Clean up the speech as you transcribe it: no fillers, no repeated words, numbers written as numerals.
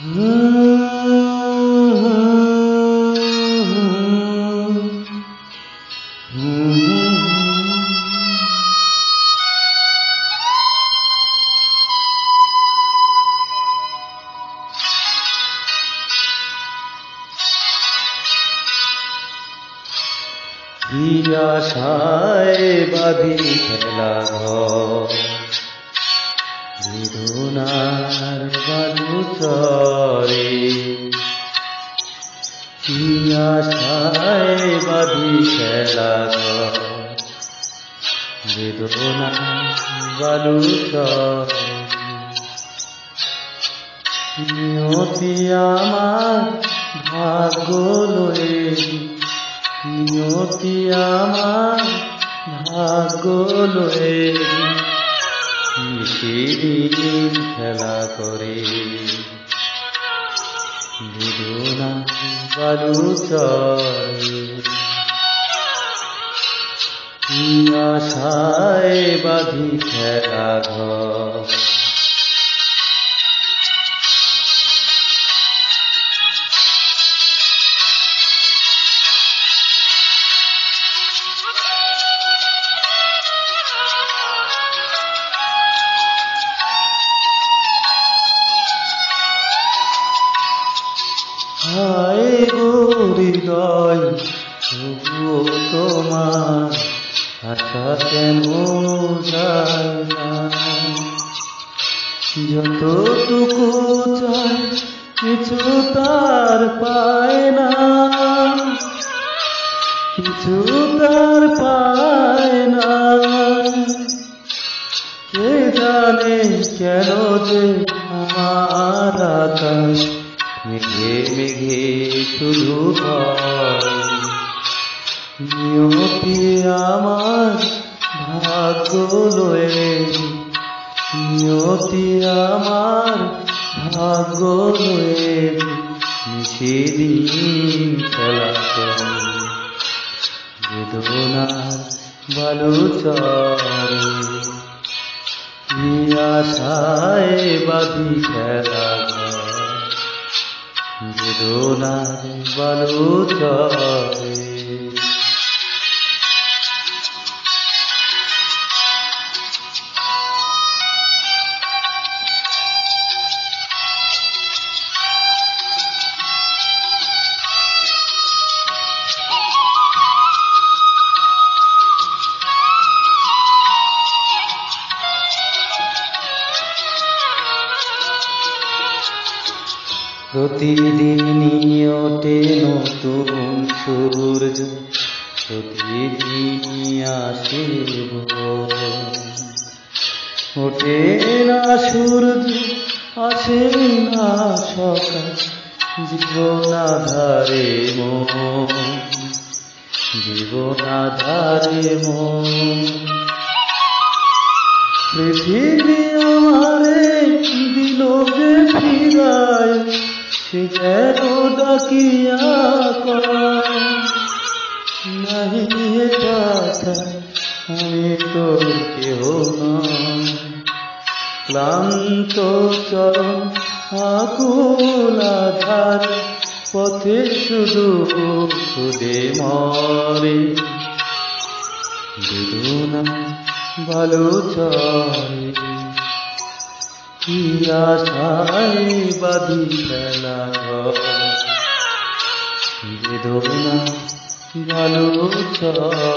কি আশায় বাঁধি খেলা ঘর, বেদনার বালুচরে। কি আশায় বাঁধি খেলা ঘর, বেদনার বালুচরে। নিয়তি আমার ভাগ্য লয়ে, নিয়তি আমার ভাগ্য লয়ে নিশিদিন খেলা করে। বেদনা বালুচরে, কি আশায় বাঁধি খেলা ঘর। হায় গো হৃদয়, তবুও তোমার আশা কেন যায় না। যতটুকু চাই কিছু তার পায় না, কিছু তার পায় না। কে জানে কেন যে আমার আকাশ মেঘে মেঘে শুধু হয়। নিয়তি আমার ভাগ্য লয়ে, নিয়তি আমার ভাগ্য লয়ে নিশিদিন খেলা করে। বেদনার বালুচরে, কি আশায় বাঁধি খেলা ঘর। বেদনার বালুচরে। প্রতিদিনই ওঠে নতুন সূর্য, প্রতিদিনই আসে ভোর। ওঠে না সূর্য, আসে না সকাল, জীবন আঁধারে মন, জীবন আঁধারে মন। পৃথিবী আমারে দিল যে ফিরায়, সে যেন ডাকিয়া কয়, নাহি এ কথা আমি তোর কেহ নয়। ক্লান্ত চরণ আকুল আধার, পথে শুধু খুদে মরে। বেদনা বালুচরে, কি আশায় বাঁধি খেলা ঘর। বেদনা বালুচরে।